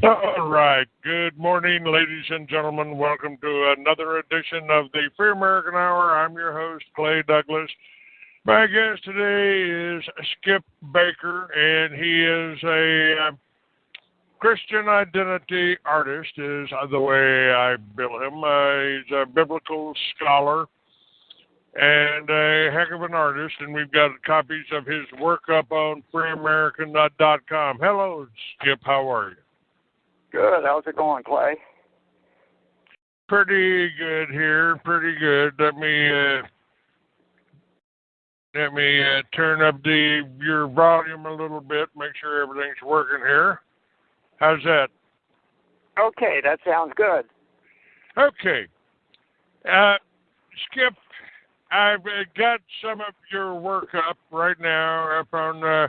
All right. Good morning, ladies and gentlemen. Welcome to another edition of the Free American Hour. I'm your host, Clay Douglas. My guest today is Skip Baker, and he is a Christian identity artist, is the way I bill him. He's a biblical scholar and a heck of an artist, and we've got copies of his work up on freeamerican.com. Hello, Skip. How are you? Good. How's it going, Clay? Pretty good here. Pretty good. Let me turn up your volume a little bit. Make sure everything's working here. How's that? Okay, that sounds good. Okay. Skip, I've got some of your work up right now up on the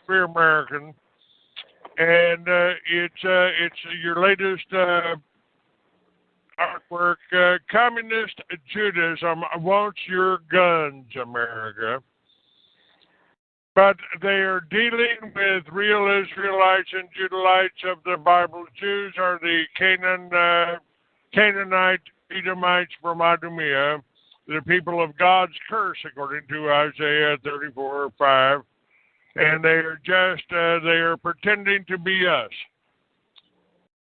Free American. And it's your latest artwork, Communist Judaism Wants Your Guns, America. But they are dealing with real Israelites and Judaites of the Bible. Jews are the Canaanite Edomites from Idumea, the people of God's curse, according to Isaiah 34:5. And they are pretending to be us.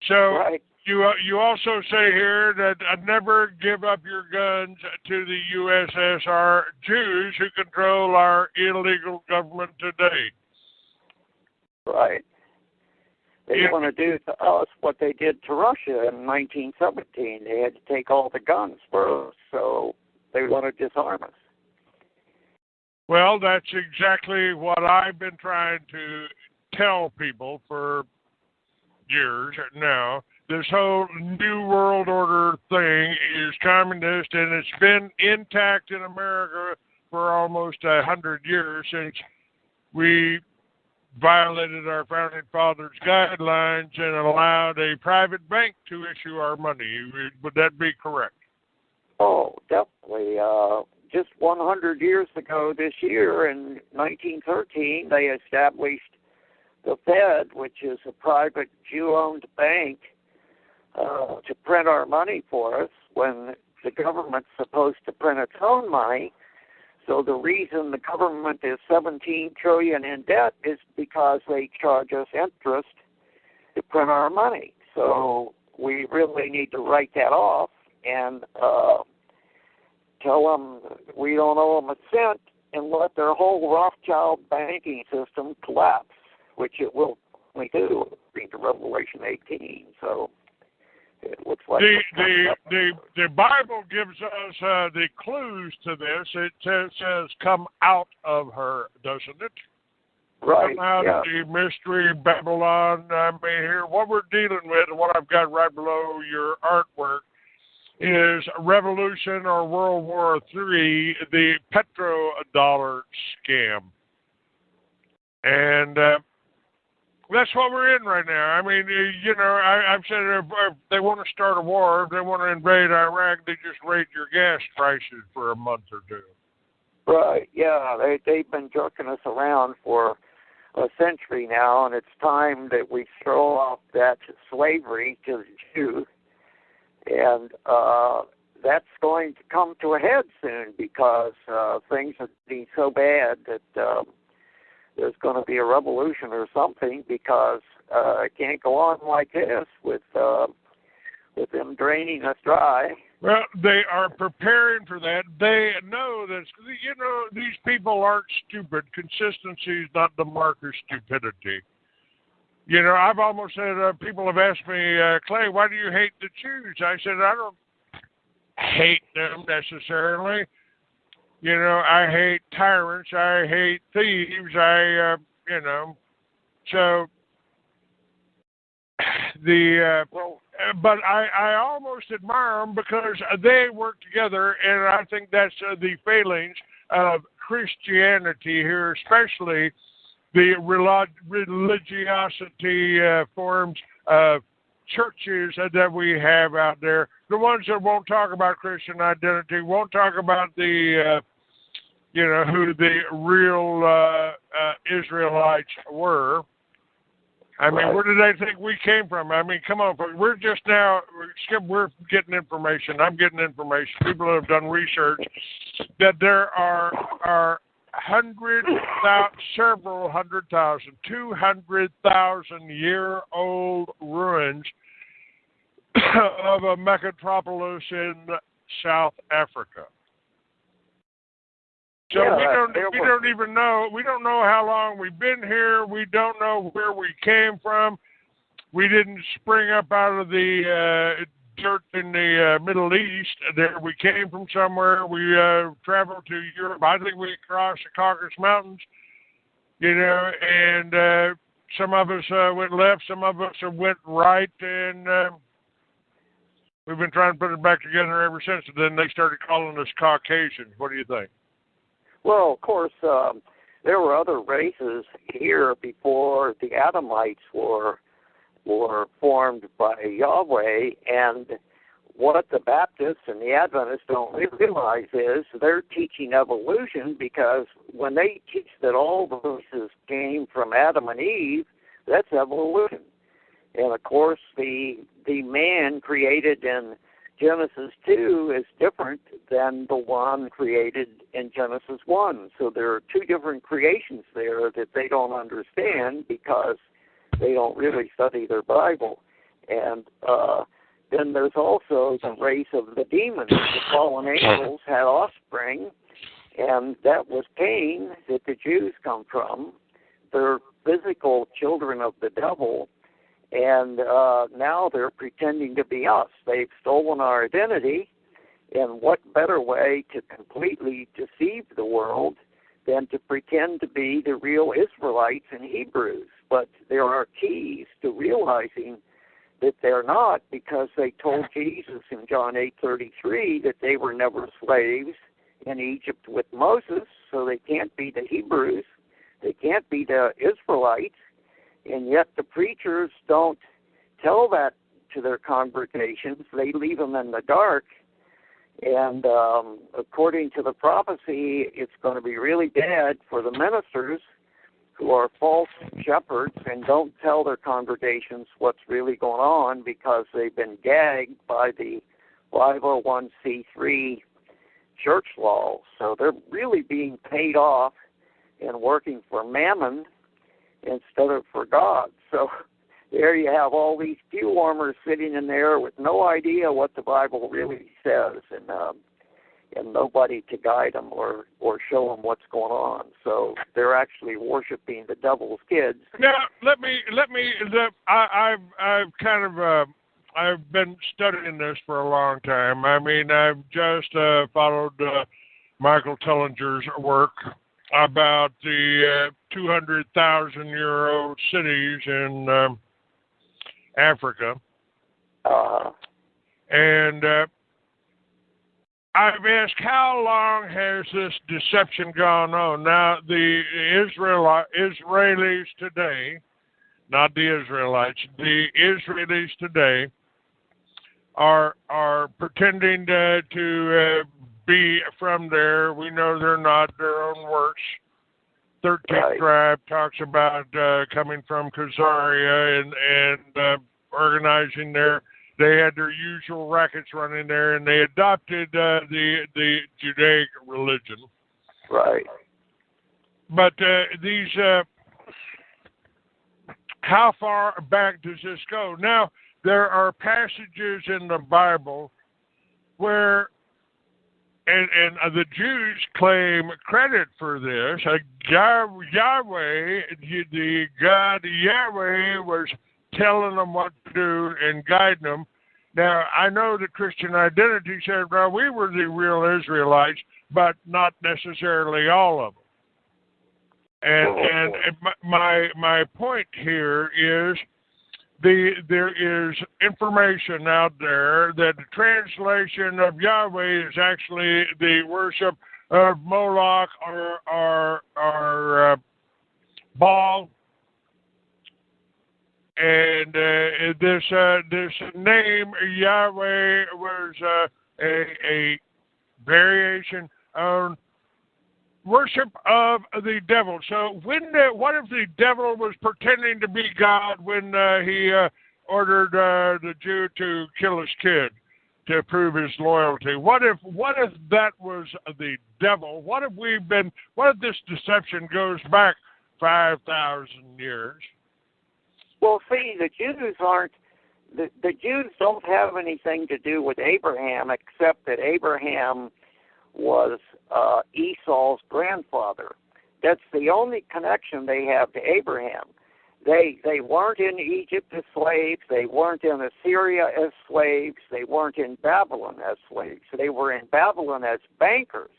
So right. you also say here that never give up your guns to the USSR Jews who control our illegal government today. Right. They want to do to us what they did to Russia in 1917. They had to take all the guns first, so they want to disarm us. Well, that's exactly what I've been trying to tell people for years now. This whole New World Order thing is communist, and it's been intact in America for almost 100 years since we violated our founding fathers' guidelines and allowed a private bank to issue our money. Would that be correct? Oh, definitely. Just 100 years ago this year, in 1913, they established the Fed, which is a private Jew-owned bank, to print our money for us when the government's supposed to print its own money. So the reason the government is $17 trillion in debt is because they charge us interest to print our money. So we really need to write that off and tell them we don't owe them a cent and let their whole Rothschild banking system collapse, which it will only do according to Revelation 18. So it looks like the Bible gives us the clues to this. It says, "Come out of her," doesn't it? Right. Come out of the mystery Babylon. I mean, here what we're dealing with, and what I've got right below your artwork, is Revolution or World War III, the petrodollar scam. And that's what we're in right now. I mean, I've said if they want to start a war, if they want to invade Iraq, they just raise your gas prices for a month or two. Right, yeah. They've been jerking us around for a century now, and it's time that we throw off that slavery to the Jews. And that's going to come to a head soon because things are getting so bad that there's going to be a revolution or something because it can't go on like this with them draining us dry. Well, they are preparing for that. They know that, these people aren't stupid. Consistency is not the mark of stupidity. I've almost said, people have asked me, Clay, why do you hate the Jews? I said, I don't hate them necessarily. I hate tyrants. I hate thieves. But I almost admire them because they work together, and I think that's the failings of Christianity here, especially the religiosity forms of churches that we have out there. The ones that won't talk about Christian identity, won't talk about the, who the real Israelites were. I mean, where did they think we came from? I mean, come on, we're just now, Skip, we're getting information. I'm getting information. People have done research that there are several hundred thousand, 200,000-year-old ruins of a metropolis in South Africa. So we don't even know. We don't know how long we've been here. We don't know where we came from. We didn't spring up out of the dirt in the Middle East. There, we came from somewhere. We traveled to Europe. I think we crossed the Caucasus Mountains. You know, and some of us went left. Some of us went right, and we've been trying to put it back together ever since. And then they started calling us Caucasians. What do you think? Well, of course, there were other races here before the Adamites were formed by Yahweh, and what the Baptists and the Adventists don't realize is they're teaching evolution, because when they teach that all the races came from Adam and Eve, that's evolution. And of course, the man created in Genesis 2 is different than the one created in Genesis 1. So there are two different creations there that they don't understand because they don't really study their Bible. And then there's also the race of the demons. The fallen angels had offspring, and that was Cain that the Jews come from. They're physical children of the devil. And now they're pretending to be us. They've stolen our identity, and what better way to completely deceive the world than to pretend to be the real Israelites and Hebrews? But there are keys to realizing that they're not, because they told Jesus in John 8:33 that they were never slaves in Egypt with Moses, so they can't be the Hebrews, they can't be the Israelites. And yet the preachers don't tell that to their congregations. They leave them in the dark. And according to the prophecy, it's going to be really bad for the ministers who are false shepherds and don't tell their congregations what's really going on, because they've been gagged by the 501c3 church laws. So they're really being paid off and working for mammon instead of for God. So there you have all these pew warmers sitting in there with no idea what the Bible really says, and nobody to guide them or show them what's going on. So they're actually worshiping the devil's kids. Now, I've been studying this for a long time. I mean, I've just followed Michael Tellinger's work about the 200,000-year-old cities in Africa. And I've asked, how long has this deception gone on? Now, the Israelis today, not the Israelites, the Israelis today are pretending to be from there. We know they're not. Their own works. 13th tribe talks about coming from Khazaria and organizing there. They had their usual rackets running there, and they adopted the Judaic religion. Right. But these, how far back does this go? Now, there are passages in the Bible where, and the Jews claim credit for this. Yahweh, the God Yahweh, was telling them what to do and guiding them. Now, I know the Christian Identity said, well, we were the real Israelites, but not necessarily all of them. And my point here is there is information out there that the translation of Yahweh is actually the worship of Moloch or Baal. And this name Yahweh was a variation on worship of the devil. So what if the devil was pretending to be God when he ordered the Jew to kill his kid to prove his loyalty? What if that was the devil? What if this deception goes back 5,000 years? Well, see, the Jews don't have anything to do with Abraham, except that Abraham was Esau's grandfather. That's the only connection they have to Abraham. They weren't in Egypt as slaves. They weren't in Assyria as slaves. They weren't in Babylon as slaves. They were in Babylon as bankers.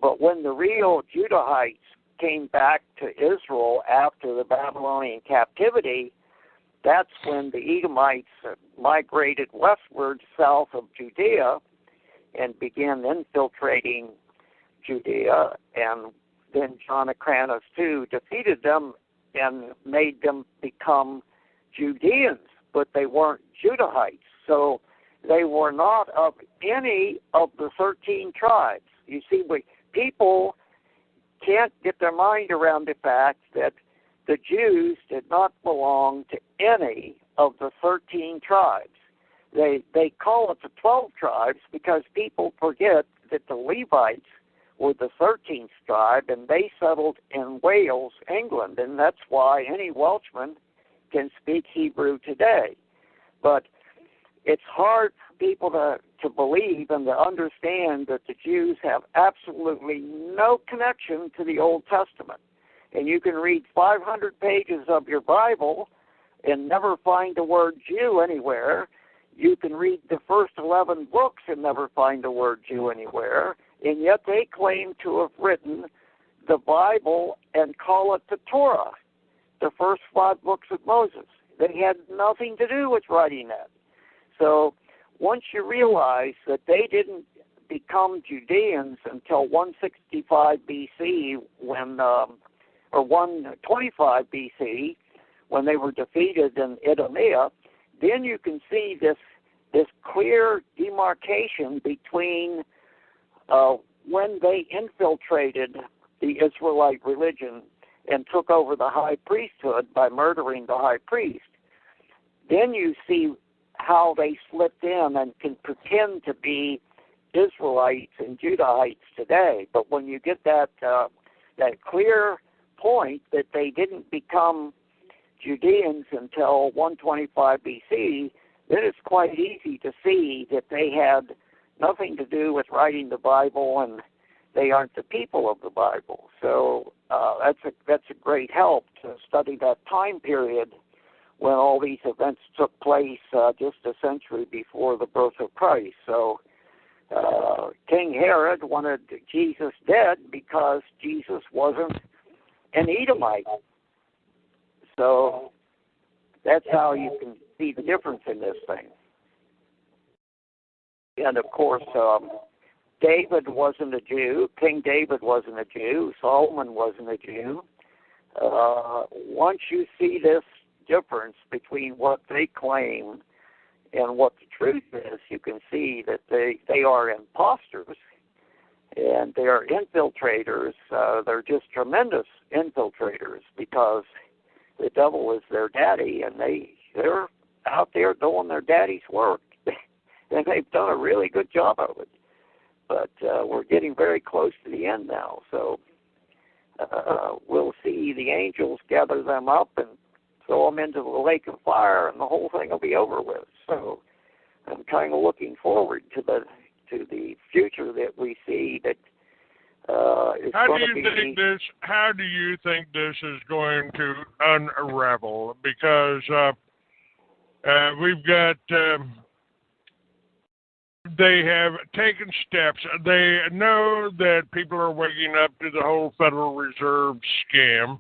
But when the real Judahites came back to Israel after the Babylonian captivity, that's when the Edomites migrated westward south of Judea and began infiltrating Judea. And then Jan2213 II defeated them and made them become Judeans, but they weren't Judahites. So they were not of any of the 13 tribes. You see, people can't get their mind around the fact that the Jews did not belong to any of the 13 tribes. They call it the 12 tribes because people forget that the Levites were the 13th tribe, and they settled in Wales, England, and that's why any Welshman can speak Hebrew today. But it's hard for people to believe and to understand that the Jews have absolutely no connection to the Old Testament. And you can read 500 pages of your Bible and never find the word Jew anywhere. You can read the first 11 books and never find the word Jew anywhere. And yet they claim to have written the Bible and call it the Torah, the first 5 books of Moses. They had nothing to do with writing that. So once you realize that they didn't become Judeans until 165 BC or 125 BC when they were defeated in Idumea, then you can see this clear demarcation between when they infiltrated the Israelite religion and took over the high priesthood by murdering the high priest. Then you see how they slipped in and can pretend to be Israelites and Judahites today. But when you get that clear point that they didn't become Judeans until 125 BC, then it's quite easy to see that they had nothing to do with writing the Bible, and they aren't the people of the Bible. So that's a great help to study that time period when all these events took place just a century before the birth of Christ. So King Herod wanted Jesus dead because Jesus wasn't an Edomite. So that's how you can see the difference in this thing. And of course, David wasn't a Jew. King David wasn't a Jew. Solomon wasn't a Jew. Once you see this difference between what they claim and what the truth is, you can see that they are imposters and they are infiltrators. They're just tremendous infiltrators because the devil is their daddy, and they're out there doing their daddy's work. And they've done a really good job of it. But we're getting very close to the end now. So we'll see the angels gather them up and throw them into the lake of fire, and the whole thing will be over with. So I'm kind of looking forward to the future that we see that is going to be. How do you think this is going to unravel? Because we've got. They have taken steps. They know that people are waking up to the whole Federal Reserve scam.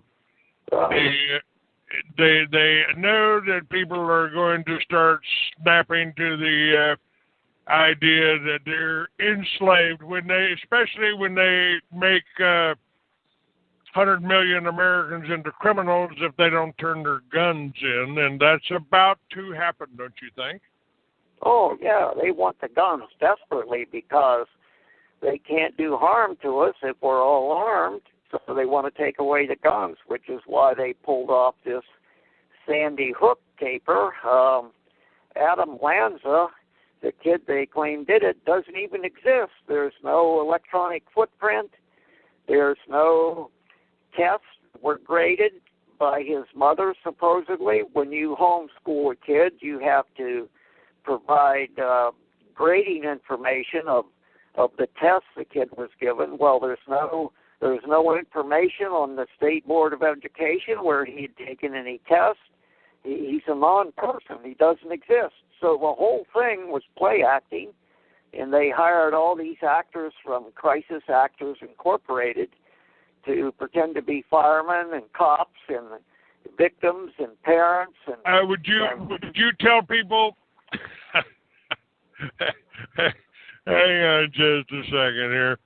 They know that people are going to start snapping to the idea that they're enslaved especially when they make 100 million Americans into criminals if they don't turn their guns in, and that's about to happen, don't you think? Oh, yeah, they want the guns desperately because they can't do harm to us if we're all armed, so they want to take away the guns, which is why they pulled off this Sandy Hook caper. Adam Lanza, the kid they claim did it, doesn't even exist. There's no electronic footprint. There's no tests were graded by his mother, supposedly. When you homeschool a kid, you have to provide grading information of the tests the kid was given. Well, there's no information on the State Board of Education where he had taken any tests. He's a non-person. He doesn't exist. So the whole thing was play acting, and they hired all these actors from Crisis Actors Incorporated to pretend to be firemen and cops and victims and parents. And would you tell people? Hang on just a second here.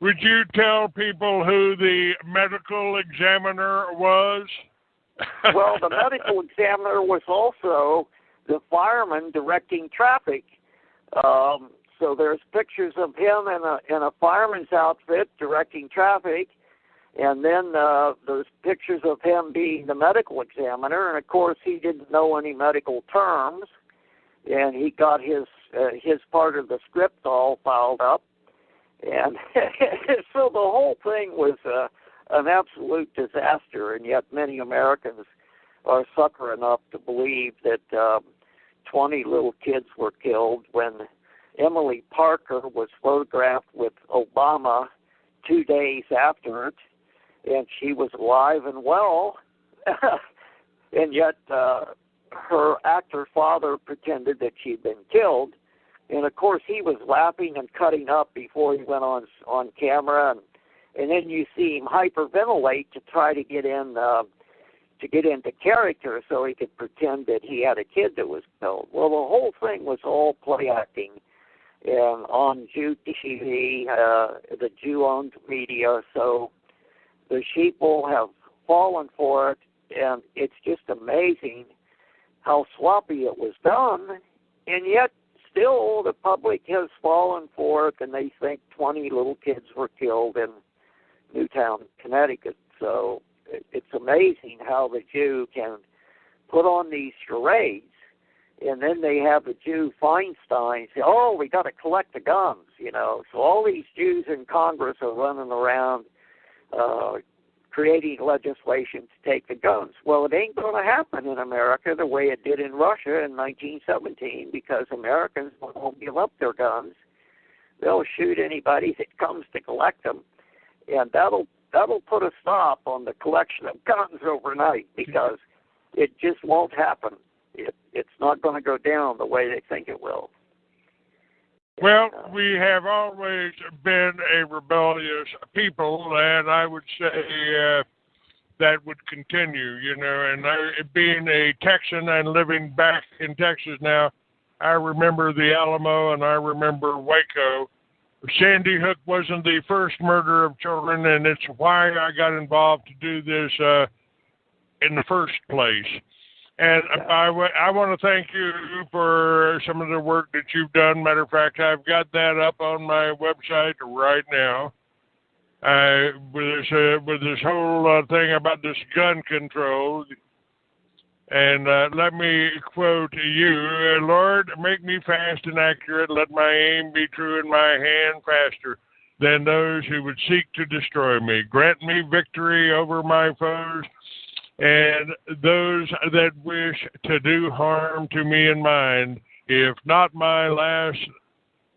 Would you tell people who the medical examiner was? Well, the medical examiner was also the fireman directing traffic. So there's pictures of him in a fireman's outfit directing traffic, and then there's pictures of him being the medical examiner. And of course, he didn't know any medical terms, and he got his part of the script all filed up, and so the whole thing was an absolute disaster. And yet, many Americans are sucker enough to believe that 20 little kids were killed when Emily Parker was photographed with Obama 2 days after it, and she was alive and well, and yet her actor father pretended that she'd been killed. And of course, he was laughing and cutting up before he went on camera, and then you see him hyperventilate to try to get into character so he could pretend that he had a kid that was killed. Well, the whole thing was all play acting, and on Jew TV, the Jew-owned media. So the sheeple have fallen for it, and it's just amazing how sloppy it was done, and yet still the public has fallen for it, and they think 20 little kids were killed in Newtown, Connecticut. So it's amazing how the Jew can put on these charades, and then they have the Jew Feinstein say, oh, we got to collect the guns, So all these Jews in Congress are running around creating legislation to take the guns. Well, it ain't going to happen in America the way it did in Russia in 1917, because Americans won't give up their guns. They'll shoot anybody that comes to collect them, and that'll put a stop on the collection of guns overnight, because it just won't happen. It's not going to go down the way they think it will. Well, we have always been a rebellious people, and I would say that would continue, and being a Texan and living back in Texas now, I remember the Alamo and I remember Waco. Sandy Hook wasn't the first murder of children, and it's why I got involved to do this in the first place. And I want to thank you for some of the work that you've done. Matter of fact, I've got that up on my website right now. With this whole thing about this gun control. And let me quote you, Lord, make me fast and accurate. Let my aim be true and my hand faster than those who would seek to destroy me. Grant me victory over my foes and those that wish to do harm to me and mine. If not my last,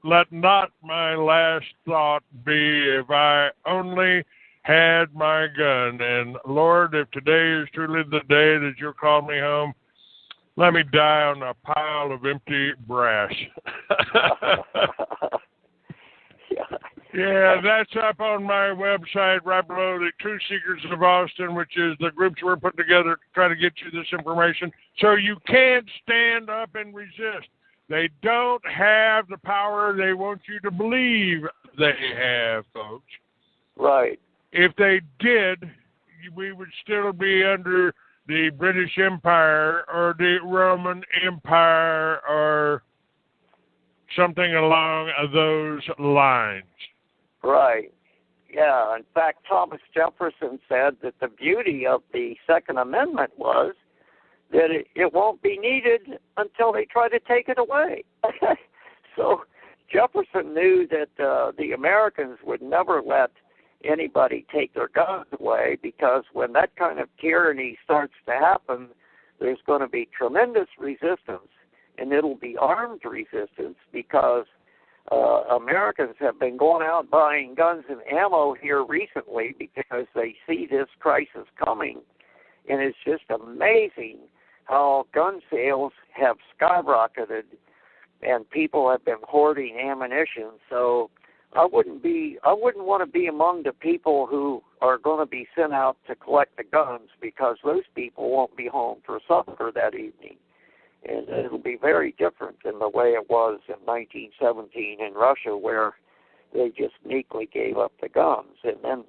let not my last thought be if I only had my gun. And Lord, if today is truly the day that you'll call me home, let me die on a pile of empty brass. Yeah, that's up on my website right below the True Seekers of Austin, which is the groups we're putting together to try to get you this information. So you can't stand up and resist. They don't have the power they want you to believe they have, folks. Right. If they did, we would still be under the British Empire or the Roman Empire or something along those lines. Right. Yeah. In fact, Thomas Jefferson said that the beauty of the Second Amendment was that it won't be needed until they try to take it away. So Jefferson knew that the Americans would never let anybody take their guns away, because when that kind of tyranny starts to happen, there's going to be tremendous resistance, and it'll be armed resistance, because Americans have been going out buying guns and ammo here recently because they see this crisis coming. And it's just amazing how gun sales have skyrocketed and people have been hoarding ammunition. So I wouldn't want to be among the people who are going to be sent out to collect the guns, because those people won't be home for supper that evening. And it'll be very different than the way it was in 1917 in Russia, where they just meekly gave up the guns. And then,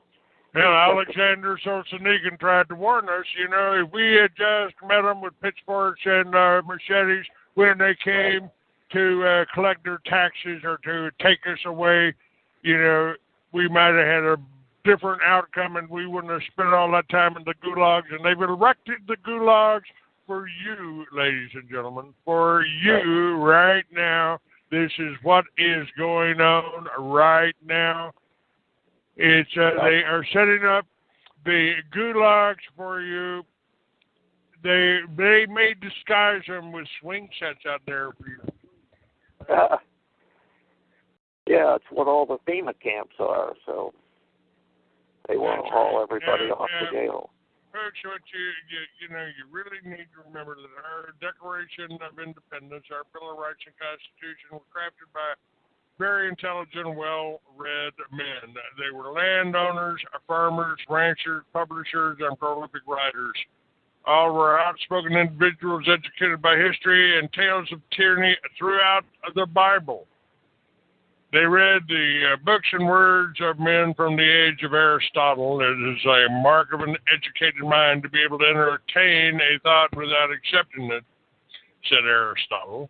Alexander Solzhenitsyn tried to warn us, if we had just met them with pitchforks and machetes when they came to collect their taxes or to take us away, we might have had a different outcome, and we wouldn't have spent all that time in the gulags. And they've erected the gulags for you, ladies and gentlemen, for you right now. This is what is going on right now. It's they are setting up the gulags for you. They may disguise them with swing sets out there for you. Yeah, it's what all the FEMA camps are. So they want to haul everybody off to jail. Folks, what you really need to remember that our Declaration of Independence, our Bill of Rights and Constitution were crafted by very intelligent, well-read men. They were landowners, farmers, ranchers, publishers, and prolific writers. All were outspoken individuals educated by history and tales of tyranny throughout the Bible. They read the books and words of men from the age of Aristotle. It is a mark of an educated mind to be able to entertain a thought without accepting it, said Aristotle.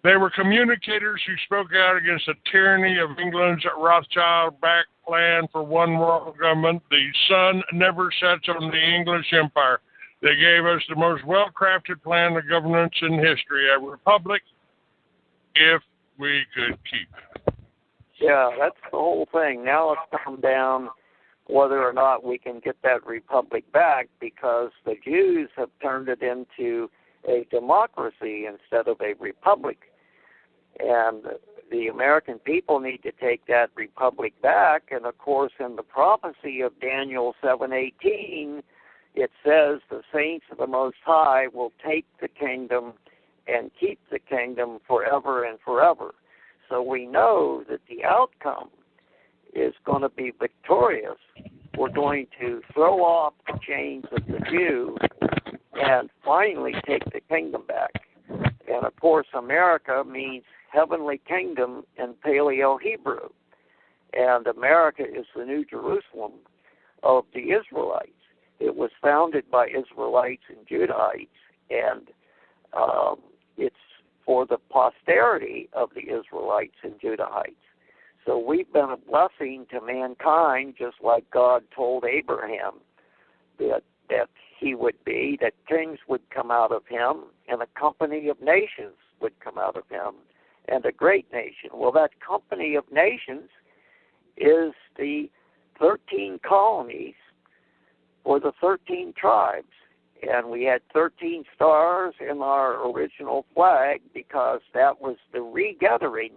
They were communicators who spoke out against the tyranny of England's Rothschild-backed plan for one world government. The sun never sets on the English Empire. They gave us the most well-crafted plan of governance in history, a republic, if we could keep it. Yeah, that's the whole thing. Now it's come down whether or not we can get that republic back, because the Jews have turned it into a democracy instead of a republic. And the American people need to take that republic back. And, of course, in the prophecy of Daniel 7:18, it says the saints of the Most High will take the kingdom and keep the kingdom forever and forever. So we know that the outcome is going to be victorious. We're going to throw off the chains of the Jew and finally take the kingdom back. And, of course, America means heavenly kingdom in Paleo-Hebrew. And America is the New Jerusalem of the Israelites. It was founded by Israelites and Judahites, and it's for the posterity of the Israelites and Judahites. So we've been a blessing to mankind, just like God told Abraham that he would be, that kings would come out of him, and a company of nations would come out of him, and a great nation. Well, that company of nations is the 13 colonies for the 13 tribes. And we had 13 stars in our original flag because that was the regathering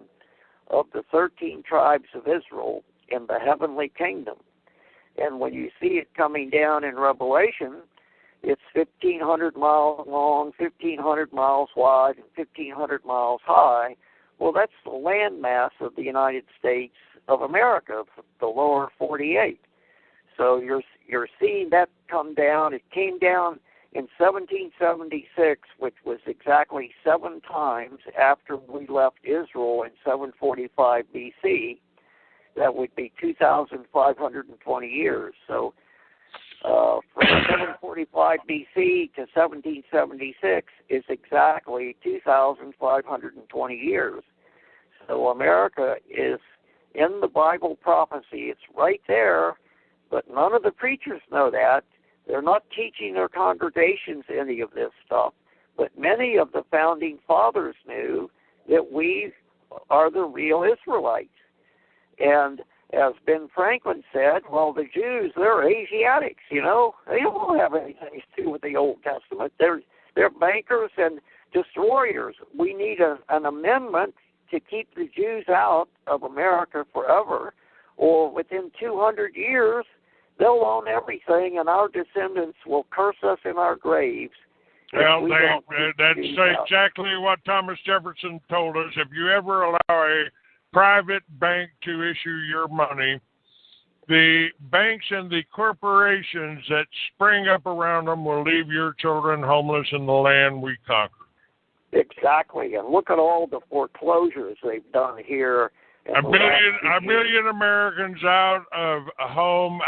of the 13 tribes of Israel in the heavenly kingdom. And when you see it coming down in Revelation, it's 1,500 miles long, 1,500 miles wide, and 1,500 miles high. Well, that's the landmass of the United States of America, the lower 48. So you're seeing that come down. It came down in 1776, which was exactly 7 times after we left Israel in 745 B.C. That would be 2,520 years. So from 745 B.C. to 1776 is exactly 2,520 years. So America is in the Bible prophecy. It's right there, but none of the preachers know that. They're not teaching their congregations any of this stuff. But many of the founding fathers knew that we are the real Israelites. And as Ben Franklin said, well, the Jews, they're Asiatics, you know. They don't have anything to do with the Old Testament. They're bankers and destroyers. We need an amendment to keep the Jews out of America forever, or within 200 years, they'll own everything, and our descendants will curse us in our graves. Well, that's exactly what Thomas Jefferson told us. If you ever allow a private bank to issue your money, the banks and the corporations that spring up around them will leave your children homeless in the land we conquered. Exactly, and look at all the foreclosures they've done here. A million Americans out of home.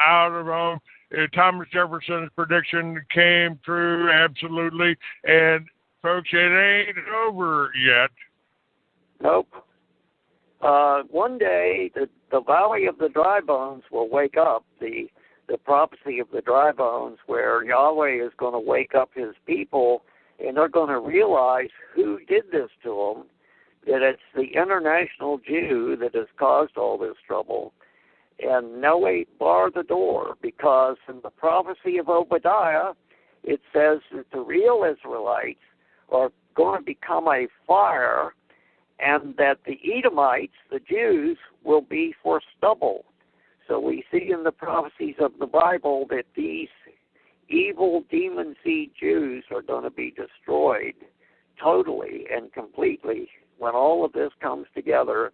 Thomas Jefferson's prediction came true, absolutely. And, folks, it ain't over yet. Nope. One day, the Valley of the Dry Bones will wake up, the prophecy of the dry bones, where Yahweh is going to wake up his people, and they're going to realize who did this to them, that it's the international Jew that has caused all this trouble. And no way bar the door, because in the prophecy of Obadiah, it says that the real Israelites are going to become a fire, and that the Edomites, the Jews, will be for stubble. So we see in the prophecies of the Bible that these evil demon seed Jews are going to be destroyed totally and completely when all of this comes together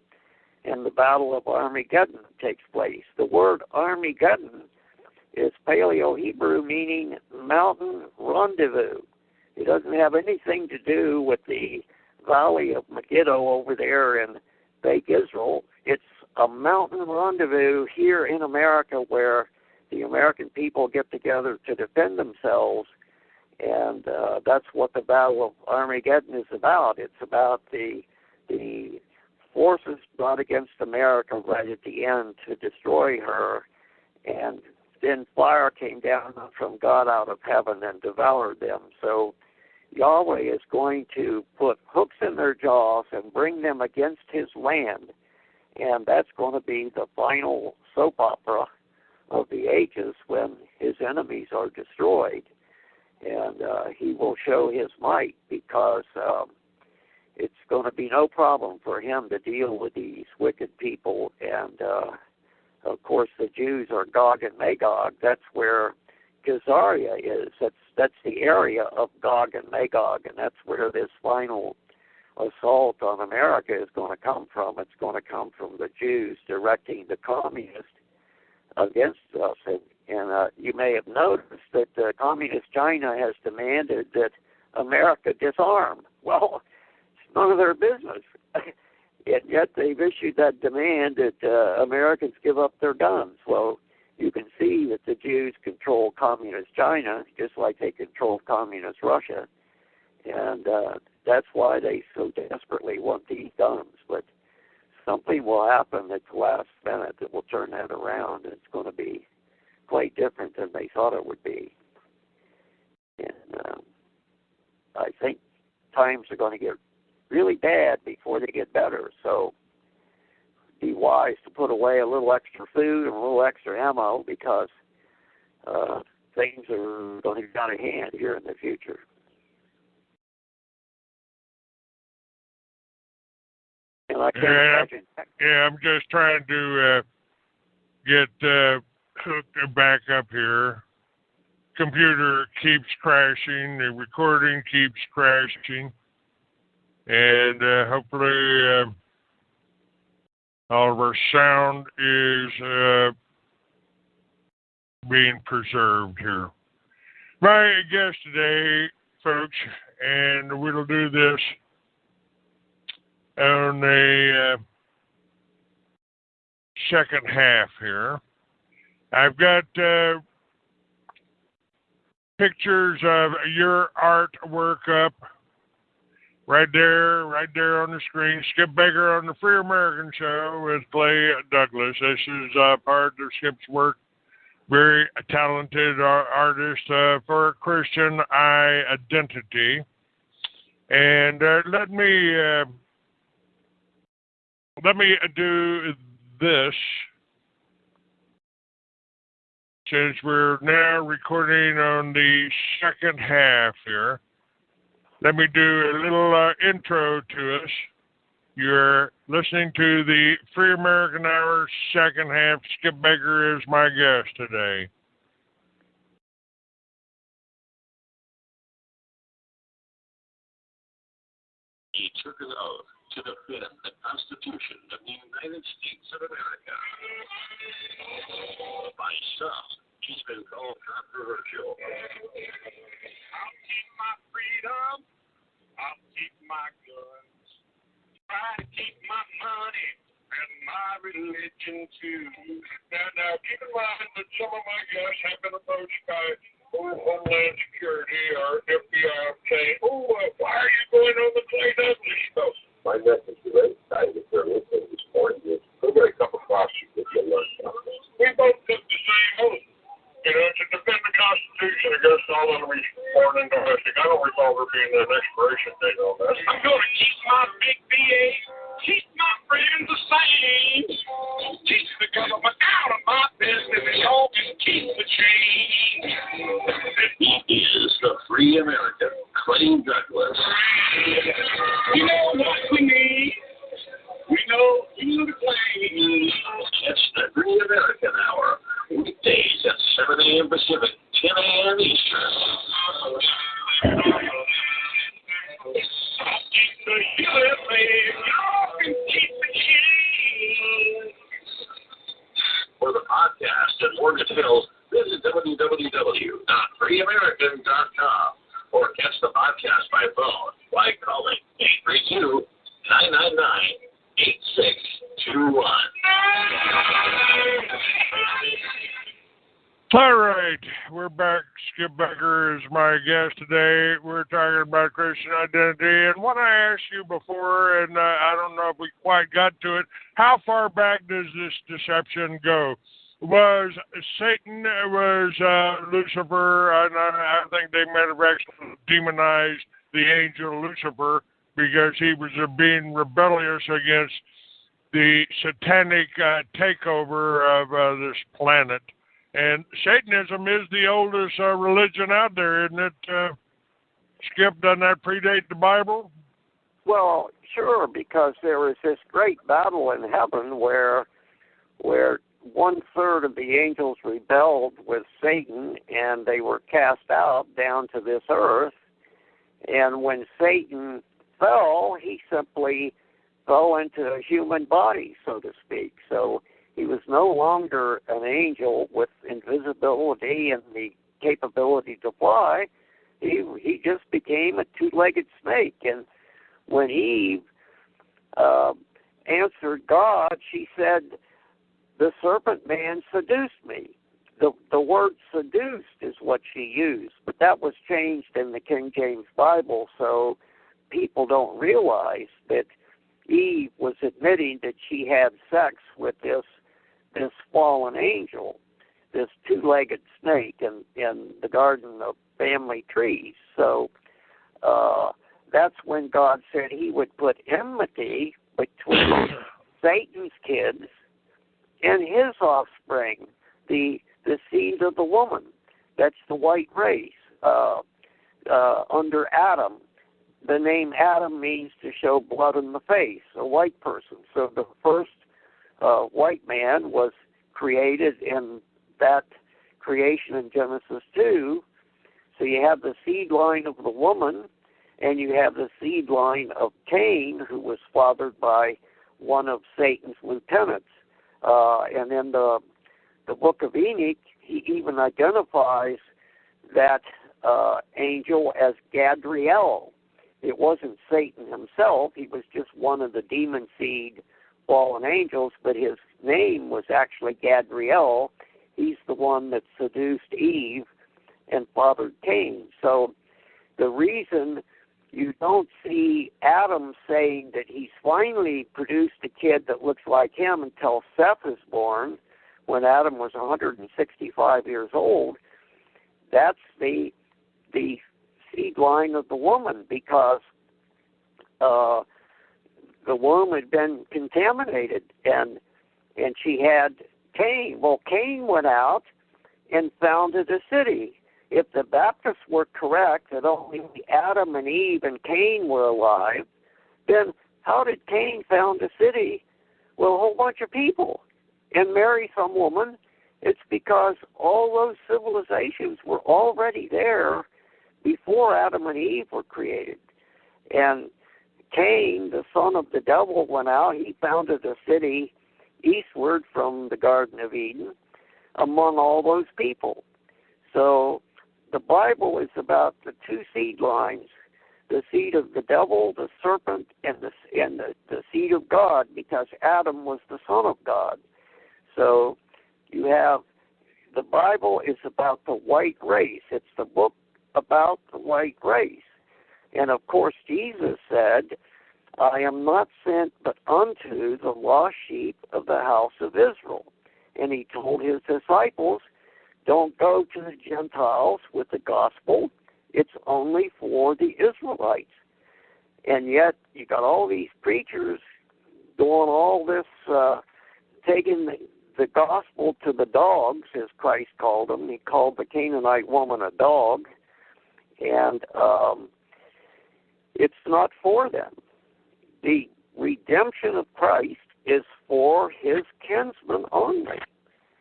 and the Battle of Armageddon takes place. The word Armageddon is Paleo-Hebrew meaning mountain rendezvous. It doesn't have anything to do with the Valley of Megiddo over there in Bake Israel. It's a mountain rendezvous here in America where the American people get together to defend themselves, and that's what the Battle of Armageddon is about. It's about the forces brought against America right at the end to destroy her, and then fire came down from God out of heaven and devoured them. So Yahweh is going to put hooks in their jaws and bring them against his land, and that's going to be the final soap opera of the ages when his enemies are destroyed. And he will show his might, because it's going to be no problem for him to deal with these wicked people. And, of course, the Jews are Gog and Magog. That's where Gazaria is. That's the area of Gog and Magog, and that's where this final assault on America is going to come from. It's going to come from the Jews directing the communists against us. And you may have noticed that communist China has demanded that America disarm. Well, it's none of their business. And yet they've issued that demand that Americans give up their guns. Well, you can see that the Jews control communist China just like they control communist Russia. And that's why they so desperately want these guns. But something will happen at the last minute that will turn that around, and it's going to be quite different than they thought it would be. And I think times are going to get really bad before they get better. So be wise to put away a little extra food and a little extra ammo, because things are going to get out of hand here in the future. And I can't imagine. Yeah, I'm just trying to get hooked back up here. Computer keeps crashing. The recording keeps crashing. And hopefully all of our sound is being preserved here. My guest today, folks, and we'll do this on the second half here. I've got pictures of your artwork up, right there on the screen. Skip Baker on the Free American Show with Clay Douglas. This is part of Skip's work. Very talented artist for Christian identity. And let me do this, since we're now recording on the second half here. Let me do a little intro to us. You're listening to the Free American Hour second half. Skip Baker is my guest today. He took an oath to defend the Constitution of the United States of America. By some, he's been called controversial. I'll keep my freedom. I'll keep my guns. Try to keep my money and my religion too. Now keep in mind that some of my guests have been approached by Homeland Security or FBI saying, why are you going on the Clay Douglas show? My message to them, if they're listening this morning, is go get a cup of coffee with your lunch. We both took the same oath, to defend the Constitution against all enemies, foreign and domestic. I don't recall there being an expiration date on that. I'm going to keep my big VA, keep my friends the same, keep the government out of my business, and always keep the change. He is the free American, Clay Douglas. You know what we need? We know you to claim. It's the Free American Hour, weekdays at 7 a.m. Pacific, 10 a.m. Eastern. Keep the USA, y'all can keep the change. For the podcast and more details, visit www.freeamerican.com or catch the podcast by phone by calling 832-999-8621. All right, we're back. Skip Baker is my guest today. We're talking about Christian identity. And what I asked you before, and I don't know if we quite got to it, how far back does this deception go? Was Satan, was Lucifer, and I think they might have actually demonized the angel Lucifer because he was being rebellious against the satanic takeover of this planet. And Satanism is the oldest religion out there, isn't it? Skip, doesn't that predate the Bible? Well, sure, because there was this great battle in heaven where 1/3 of the angels rebelled with Satan, and they were cast out down to this earth. And when Satan fell, he simply fell into a human body, so to speak. So he was no longer an angel with invisibility and the capability to fly. He just became a two-legged snake. And when Eve answered God, she said, "The serpent man seduced me." The word seduced is what she used, but that was changed in the King James Bible, so people don't realize that Eve was admitting that she had sex with this fallen angel, this two-legged snake in the Garden of Family Trees. So that's when God said he would put enmity between Satan's kids and his offspring, the seed of the woman. That's the white race. Under Adam, the name Adam means to show blood in the face, a white person. So the first white man was created in that creation in Genesis 2. So you have the seed line of the woman, and you have the seed line of Cain, who was fathered by one of Satan's lieutenants. And in the book of Enoch, he even identifies that angel as Gadriel. It wasn't Satan himself. He was just one of the demon seed fallen angels, but his name was actually Gadriel. He's the one that seduced Eve and fathered Cain. So the reason you don't see Adam saying that he's finally produced a kid that looks like him until Seth is born, when Adam was 165 years old. That's the seed line of the woman, because the womb had been contaminated, and she had Cain. Well, Cain went out and founded a city. If the Baptists were correct that only Adam and Eve and Cain were alive, then how did Cain found a city with a whole bunch of people and marry some woman? It's because all those civilizations were already there before Adam and Eve were created. And Cain, the son of the devil, went out. He founded a city eastward from the Garden of Eden among all those people. So the Bible is about the two seed lines, the seed of the devil, the serpent, and the seed of God, because Adam was the son of God. So you have, the Bible is about the white race. It's the book about the white race. And of course, Jesus said, I am not sent but unto the lost sheep of the house of Israel. And he told his disciples, don't go to the Gentiles with the gospel. It's only for the Israelites. And yet, you got all these preachers doing all this, taking the gospel to the dogs, as Christ called them. He called the Canaanite woman a dog. And it's not for them. The redemption of Christ is for his kinsmen only.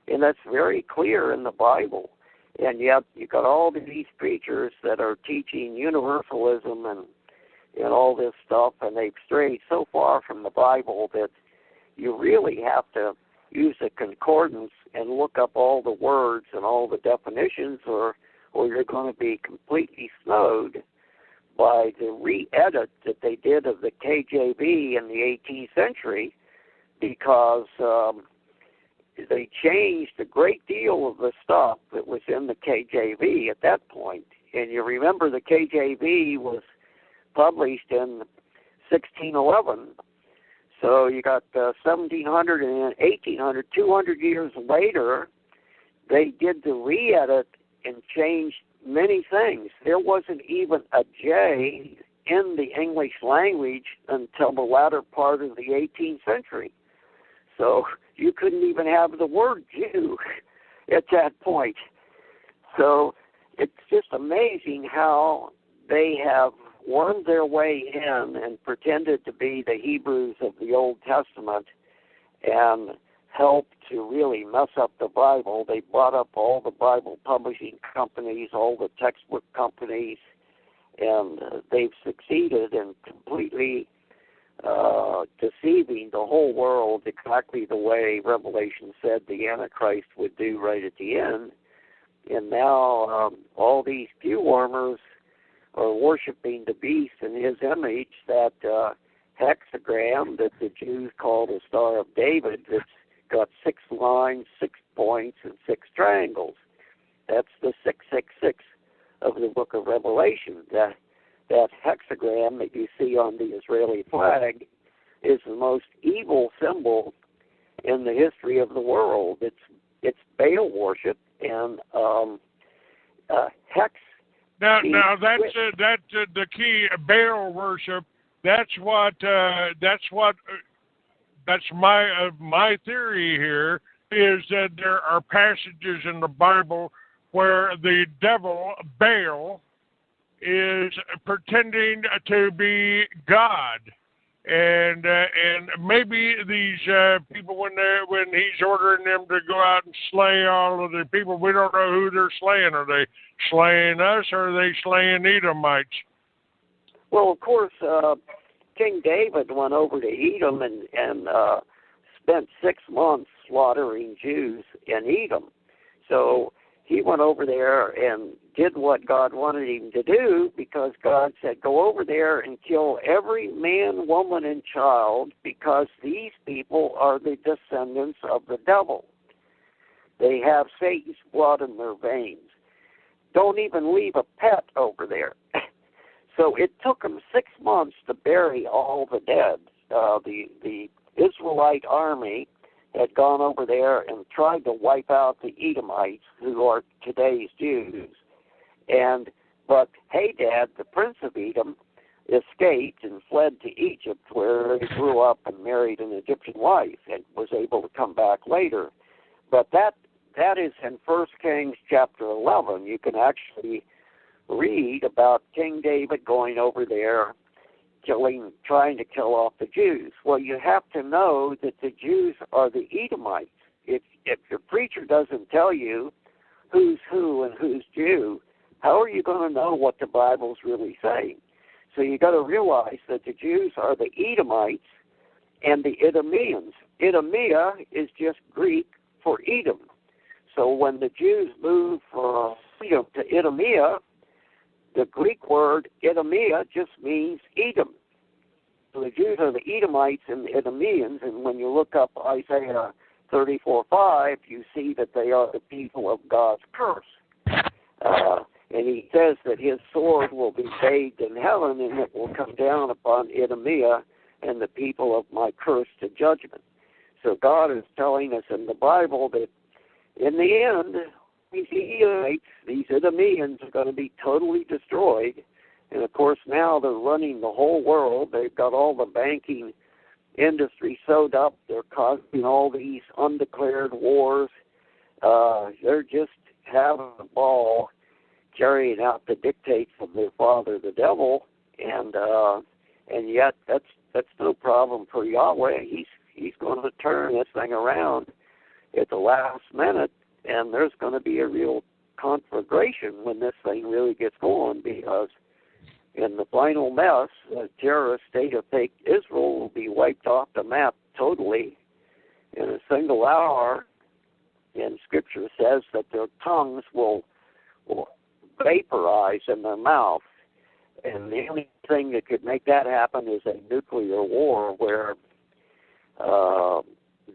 And that's very clear in the Bible. And yet you got all these preachers that are teaching universalism and all this stuff, and they've strayed so far from the Bible that you really have to use a concordance and look up all the words and all the definitions, or you're going to be completely snowed by the re-edit that they did of the KJV in the 18th century, because they changed a great deal of the stuff that was in the KJV at that point. And you remember the KJV was published in 1611. So you got 1700 and 1800, 200 years later, they did the re-edit and changed many things. There wasn't even a J in the English language until the latter part of the 18th century. So you couldn't even have the word Jew at that point. So it's just amazing how they have wormed their way in and pretended to be the Hebrews of the Old Testament and helped to really mess up the Bible. They bought up all the Bible publishing companies, all the textbook companies, and they've succeeded in completely deceiving the whole world exactly the way Revelation said the Antichrist would do right at the end. And now all these pew warmers are worshiping the beast in his image, that hexagram that the Jews call the Star of David, that's got 6 lines, 6 points, and 6 triangles. That's the 666 of the book of Revelation. That hexagram that you see on the Israeli flag is the most evil symbol in the history of the world. It's Baal worship, and hex. Now that's the key. Baal worship. That's my theory here, is that there are passages in the Bible where the devil Baal is pretending to be God, and maybe these people, when he's ordering them to go out and slay all of the people, we don't know who they're slaying. Are they slaying us, or are they slaying Edomites? Well, of course, King David went over to Edom and spent 6 months slaughtering Jews in Edom. So he went over there and did what God wanted him to do, because God said, go over there and kill every man, woman, and child, because these people are the descendants of the devil. They have Satan's blood in their veins. Don't even leave a pet over there. So So it took them 6 months to bury all the dead. The Israelite army had gone over there and tried to wipe out the Edomites, who are today's Jews. But Hadad, the prince of Edom, escaped and fled to Egypt, where he grew up and married an Egyptian wife and was able to come back later. But that is in 1 Kings chapter 11. You can actually read about King David going over there, trying to kill off the Jews. Well, you have to know that the Jews are the Edomites. If your preacher doesn't tell you who's who and who's Jew, how are you going to know what the Bible's really saying? So you got to realize that the Jews are the Edomites and the Idumeans. Idumea is just Greek for Edom. So when the Jews moved from Edom to Idumea, the Greek word Idumea just means Edom. So the Jews are the Edomites and the Idumeans, and when you look up Isaiah 34:5, you see that they are the people of God's curse. And he says that his sword will be bathed in heaven, and it will come down upon Idumea and the people of my curse to judgment. So God is telling us in the Bible that in the end, these Edomites, these Idumeans, are going to be totally destroyed. And, of course, now they're running the whole world. They've got all the banking industry sewed up. They're causing all these undeclared wars. They're just having a ball carrying out the dictates of their father, the devil. And yet that's no problem for Yahweh. He's going to turn this thing around at the last minute, and there's going to be a real conflagration when this thing really gets going, because in the final mess, the terrorist state of fake Israel will be wiped off the map totally in a single hour. And Scripture says that their tongues will vaporize in their mouth. And the only thing that could make that happen is a nuclear war where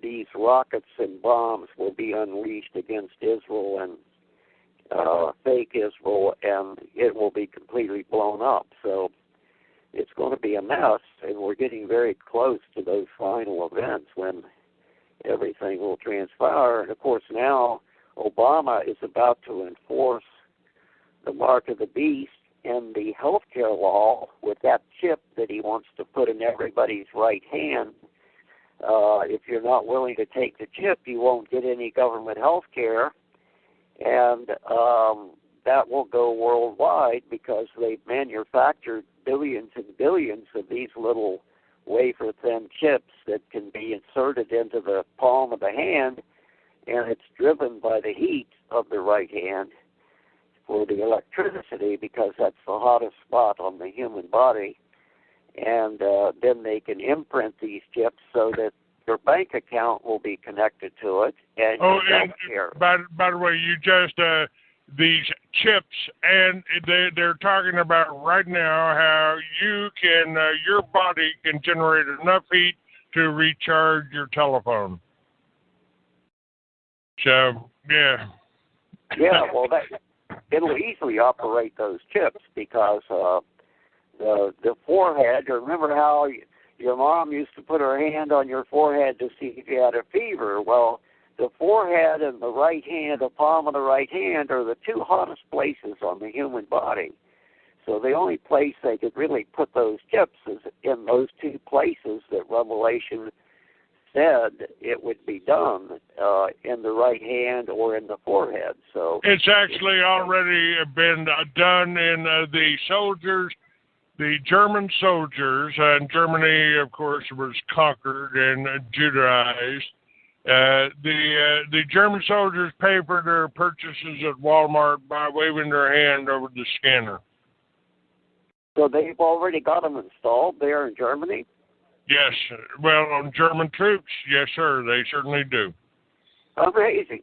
these rockets and bombs will be unleashed against Israel and fake Israel, and it will be completely blown up. So it's going to be a mess, and we're getting very close to those final events when everything will transpire. And, of course, now Obama is about to enforce the mark of the beast and the health care law with that chip that he wants to put in everybody's right hand. If you're not willing to take the chip, you won't get any government health care. And that will go worldwide because they've manufactured billions and billions of these little wafer-thin chips that can be inserted into the palm of the hand, and it's driven by the heat of the right hand for the electricity, because that's the hottest spot on the human body. And then they can imprint these chips so that your bank account will be connected to it. And by the way, you just these chips, and they're talking about right now how you can your body can generate enough heat to recharge your telephone. So yeah, well, it'll easily operate those chips, because the forehead. Remember how your mom used to put her hand on your forehead to see if you had a fever? Well, the forehead and the right hand, the palm of the right hand, are the two hottest places on the human body. So the only place they could really put those chips is in those two places that Revelation said it would be done, in the right hand or in the forehead. So it's actually already been done in the soldiers. The German soldiers, and Germany, of course, was conquered and Judaized. The German soldiers pay for their purchases at Walmart by waving their hand over the scanner. So they've already got them installed there in Germany? Yes. Well, on German troops, yes, sir. They certainly do. Amazing.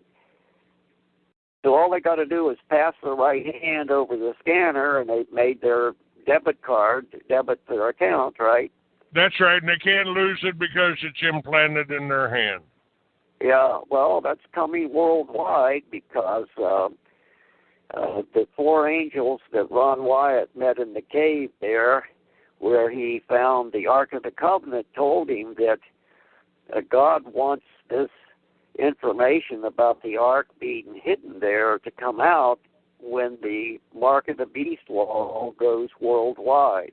So all they got to do is pass the right hand over the scanner, and they've made their debit card debit their account, right? That's right, and they can't lose it because it's implanted in their hand. Yeah, well, that's coming worldwide, because the four angels that Ron Wyatt met in the cave there, where he found the Ark of the Covenant, told him that God wants this information about the Ark being hidden there to come out when the Mark of the Beast law goes worldwide.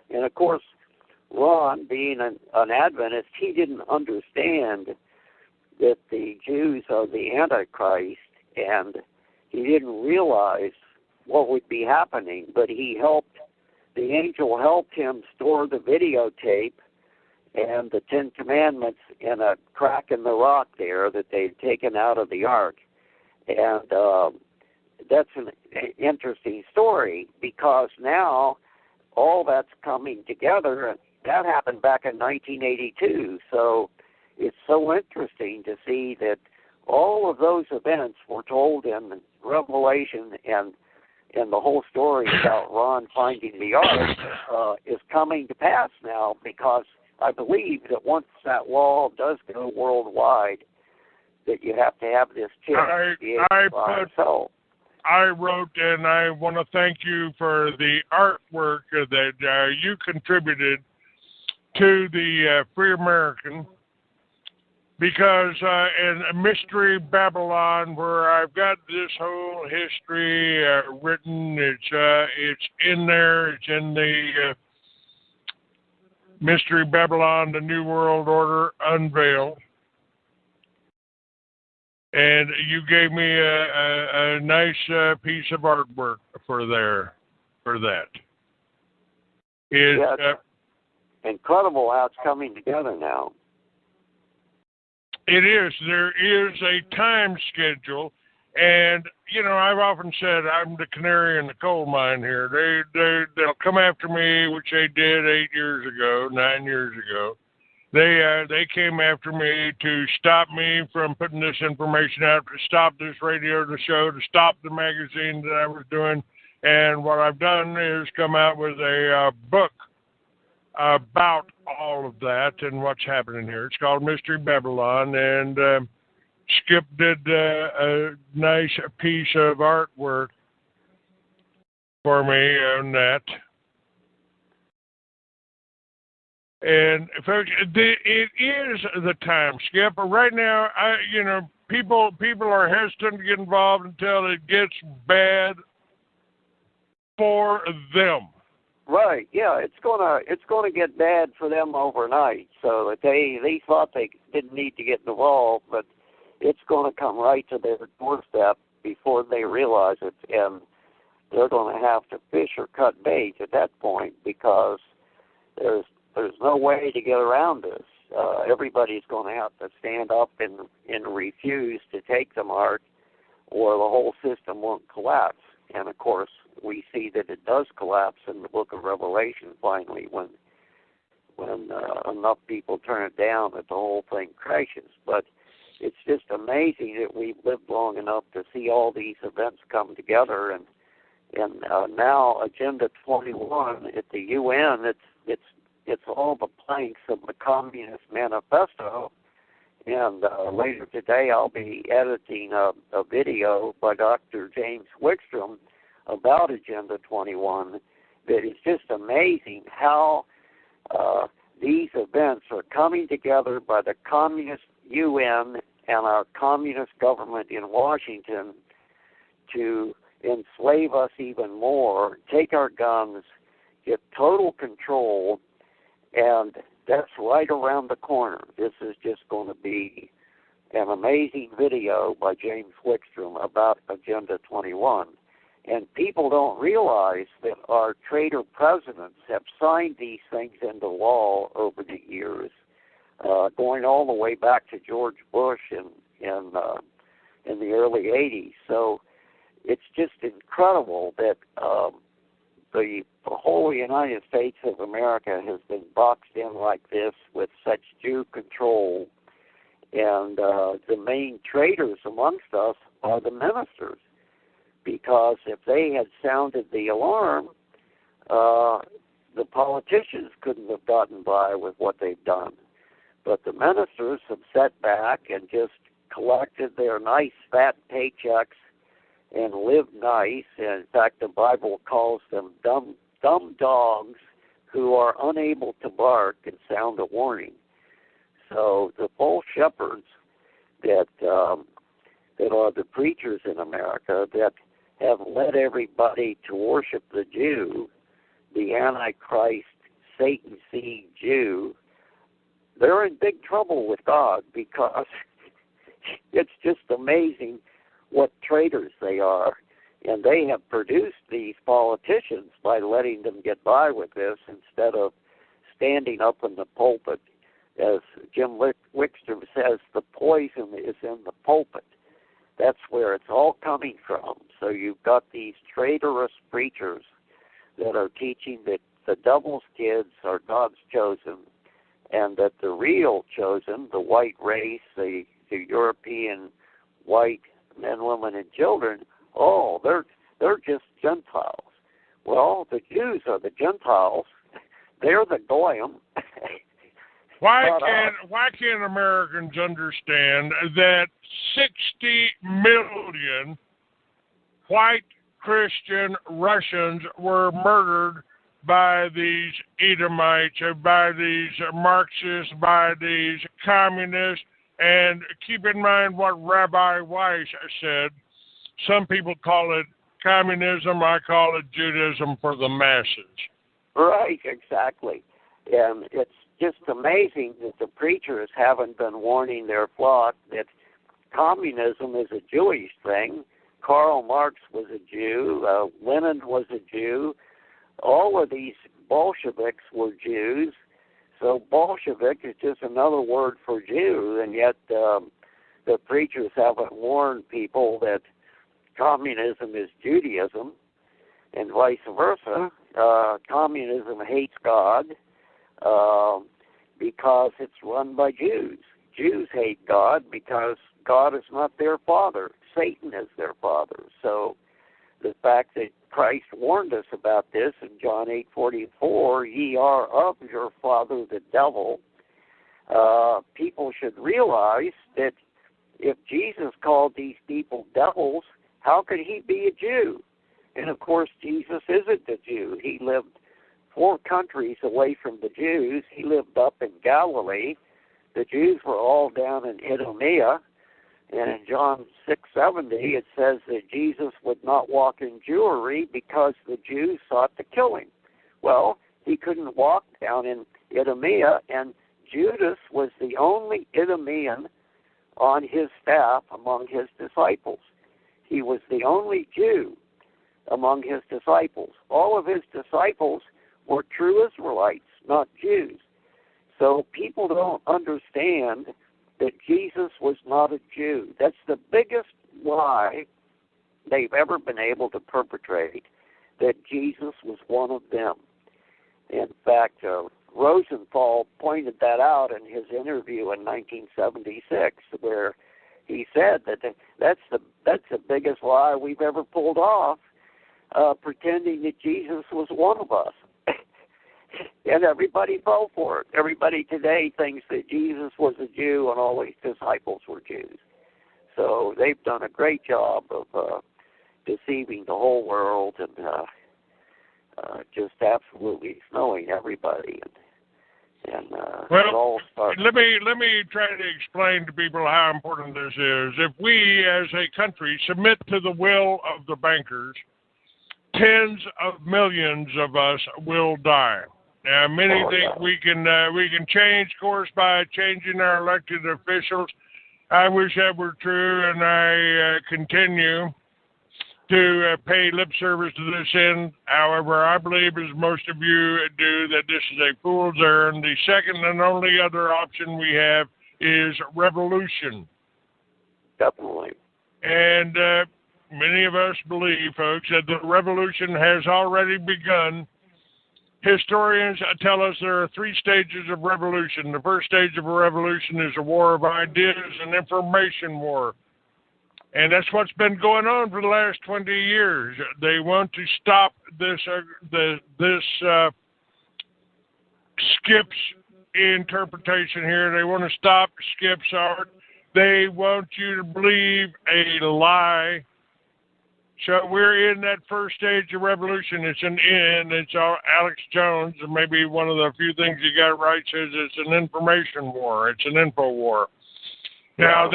And of course, Ron, being an Adventist, he didn't understand that the Jews are the Antichrist, and he didn't realize what would be happening, but the angel helped him store the videotape and the Ten Commandments in a crack in the rock there that they'd taken out of the Ark. And that's an interesting story, because now all that's coming together, and that happened back in 1982. So it's so interesting to see that all of those events were told in Revelation, and the whole story about Ron finding the Ark is coming to pass now, because I believe that once that law does go worldwide, that you have to have this chip to be able to buy and sell. I wrote, and I want to thank you for the artwork that you contributed to the Free American, because in Mystery Babylon, where I've got this whole history written, it's in there. It's in the Mystery Babylon, the New World Order Unveiled. And you gave me a nice piece of artwork for that. It's incredible how it's coming together now. It is. There is a time schedule, and I've often said I'm the canary in the coal mine here. They'll come after me, which they did 9 years ago. They came after me to stop me from putting this information out, to stop this radio show, to stop the magazine that I was doing. And what I've done is come out with a book about all of that and what's happening here. It's called Mystery Babylon, and Skip did a nice piece of artwork for me on that. And folks, it is the time, Skip. Right now, people are hesitant to get involved until it gets bad for them. Right. Yeah, it's gonna get bad for them overnight. So that they thought they didn't need to get involved, but it's going to come right to their doorstep before they realize it, and they're going to have to fish or cut bait at that point, because there's no way to get around this. Everybody's going to have to stand up and refuse to take the mark, or the whole system won't collapse. And of course, we see that it does collapse in the book of Revelation finally, when enough people turn it down that the whole thing crashes. But it's just amazing that we've lived long enough to see all these events come together, and now Agenda 21 at the UN, it's all the planks of the Communist Manifesto. And later today I'll be editing a video by Dr. James Wickstrom about Agenda 21 that is just amazing how these events are coming together by the Communist UN and our communist government in Washington to enslave us even more, take our guns, get total control, and that's right around the corner. This is just going to be an amazing video by James Wickstrom about Agenda 21. And people don't realize that our traitor presidents have signed these things into law over the years, going all the way back to George Bush in the early 80s. So it's just incredible that the whole United States of America has been boxed in like this with such Jew control. And the main traitors amongst us are the ministers, because if they had sounded the alarm, the politicians couldn't have gotten by with what they've done. But the ministers have sat back and just collected their nice fat paychecks and live nice. And in fact, the Bible calls them dumb dogs who are unable to bark and sound a warning. So the false shepherds that are the preachers in America that have led everybody to worship the Jew, the Antichrist, Satan seed Jew, they're in big trouble with God, because it's just amazing what traitors they are. And they have produced these politicians by letting them get by with this instead of standing up in the pulpit. As Jim Wickstrom says, the poison is in the pulpit. That's where it's all coming from. So you've got these traitorous preachers that are teaching that the devil's kids are God's chosen, and that the real chosen, the white race, the European white men, women, and children, they're just Gentiles. Well, the Jews are the Gentiles. They're the goyim. Why can't Americans understand that 60 million white Christian Russians were murdered by these Edomites, by these Marxists, by these communists? And keep in mind what Rabbi Weiss said. Some people call it communism. I call it Judaism for the masses. Right, exactly. And it's just amazing that the preachers haven't been warning their flock that communism is a Jewish thing. Karl Marx was a Jew. Lenin was a Jew. All of these Bolsheviks were Jews. So Bolshevik is just another word for Jew, and yet the preachers haven't warned people that communism is Judaism, and vice versa. Communism hates God because it's run by Jews. Jews hate God because God is not their father. Satan is their father. So the fact that Christ warned us about this in John 8:44, ye are of your father the devil, people should realize that if Jesus called these people devils, how could he be a Jew? And of course, Jesus isn't a Jew. He lived 4 countries away from the Jews. He lived up in Galilee. The Jews were all down in Idumea. And in John 6:70, it says that Jesus would not walk in Jewry because the Jews sought to kill him. Well, he couldn't walk down in Idumea, and Judas was the only Idumean on his staff among his disciples. He was the only Jew among his disciples. All of his disciples were true Israelites, not Jews. So people don't understand that Jesus was not a Jew. That's the biggest lie they've ever been able to perpetrate, that Jesus was one of them. In fact, Rosenthal pointed that out in his interview in 1976, where he said that that's the biggest lie we've ever pulled off, pretending that Jesus was one of us. And everybody fell for it. Everybody today thinks that Jesus was a Jew and all his disciples were Jews. So they've done a great job of deceiving the whole world and just absolutely snowing everybody. And well, it all starts. Let me try to explain to people how important this is. If we, as a country, submit to the will of the bankers, tens of millions of us will die. Now, many think we can change course by changing our elected officials. I wish that were true, and I continue to pay lip service to this end. However, I believe, as most of you do, that this is a fool's errand. The second and only other option we have is revolution. Definitely. And many of us believe, folks, that the revolution has already begun. Historians tell us there are 3 stages of revolution. The first stage of a revolution is a war of ideas, an information war. And that's what's been going on for the last 20 years. They want to stop this Skip's interpretation here. They want to stop Skip's art. They want you to believe a lie So we're in that first stage of revolution. It's an in. It's Alex Jones, and maybe one of the few things you got right says it's an information war. It's an info war. Now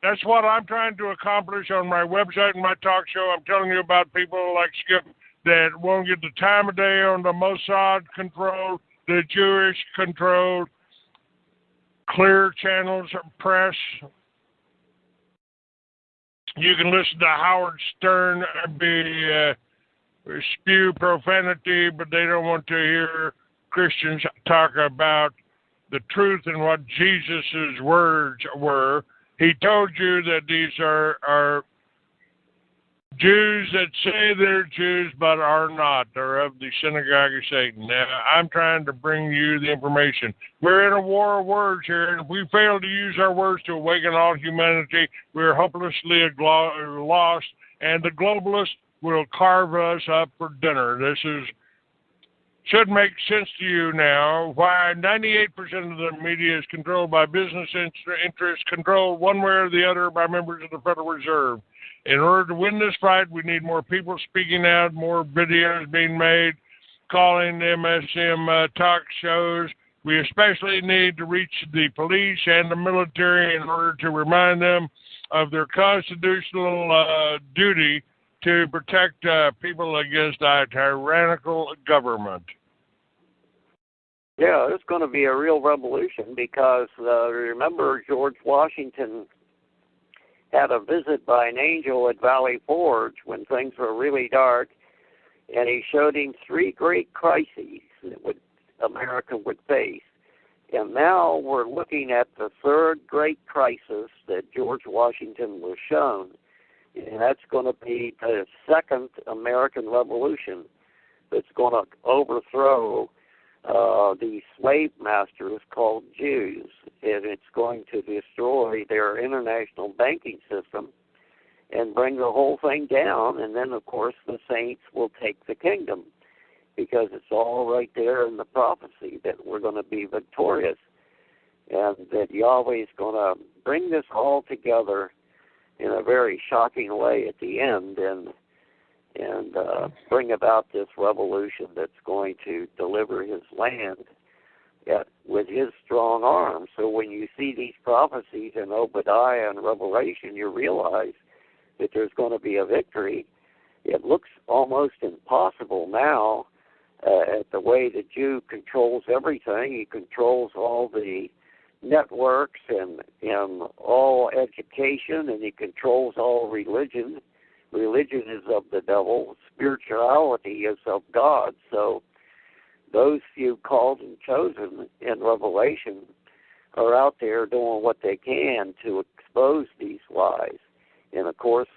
that's what I'm trying to accomplish on my website and my talk show. I'm telling you about people like Skip that won't get the time of day on the Mossad-controlled, the Jewish-controlled, clear channels of press. You can listen to Howard Stern spew profanity, but they don't want to hear Christians talk about the truth and what Jesus' words were. He told you that these are Jews that say they're Jews but are not. They're of the synagogue of Satan. Now, I'm trying to bring you the information. We're in a war of words here, and if we fail to use our words to awaken all humanity, we're hopelessly lost, and the globalists will carve us up for dinner. This should make sense to you now. Why 98% of the media is controlled by business interests, controlled one way or the other by members of the Federal Reserve. In order to win this fight, we need more people speaking out, more videos being made, calling MSM talk shows. We especially need to reach the police and the military in order to remind them of their constitutional duty to protect people against a tyrannical government. Yeah, it's going to be a real revolution because remember George Washington had a visit by an angel at Valley Forge when things were really dark, and he showed him 3 great crises that America would face. And now we're looking at the 3rd great crisis that George Washington was shown, and that's going to be the 2nd American Revolution that's going to overthrow the slave masters called Jews, and it's going to destroy their international banking system and bring the whole thing down. And then, of course, the saints will take the kingdom because it's all right there in the prophecy that we're going to be victorious and that Yahweh is going to bring this all together in a very shocking way at the end and bring about this revolution that's going to deliver his land with his strong arm. So when you see these prophecies in Obadiah and Revelation, you realize that there's going to be a victory. It looks almost impossible now at the way the Jew controls everything. He controls all the networks and all education, and he controls all religion. Religion is of the devil. Spirituality is of God. So those few called and chosen in Revelation are out there doing what they can to expose these lies. And, of course,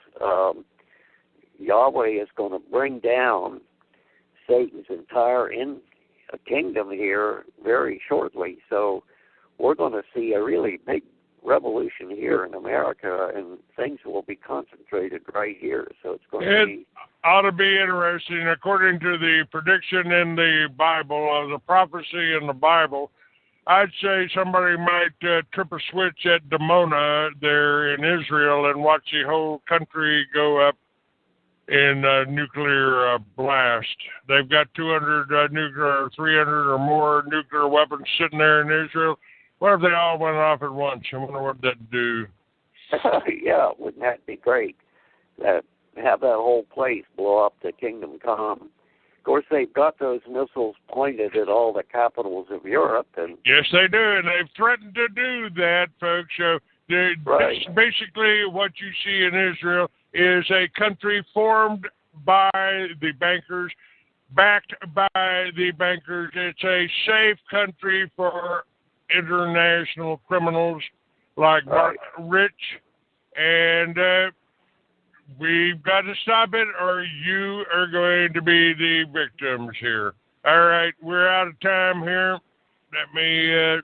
Yahweh is going to bring down Satan's entire kingdom here very shortly. So we're going to see a really big revolution here in America, and things will be concentrated right here. So it's going to be... ought to be interesting. According to the prediction in the Bible, the prophecy in the Bible, I'd say somebody might trip a switch at Dimona there in Israel and watch the whole country go up in nuclear blast. They've got 200 nuclear, 300 or more nuclear weapons sitting there in Israel. What if they all went off at once? I wonder what that'd do. Yeah, wouldn't that be great? Have that whole place blow up the Kingdom Come. Of course, they've got those missiles pointed at all the capitals of Europe. And yes, they do, and they've threatened to do that, folks. So basically what you see in Israel is a country formed by the bankers, backed by the bankers. It's a safe country for international criminals like Mark Rich, and we've got to stop it or you are going to be the victims here. All right, we're out of time here. Let me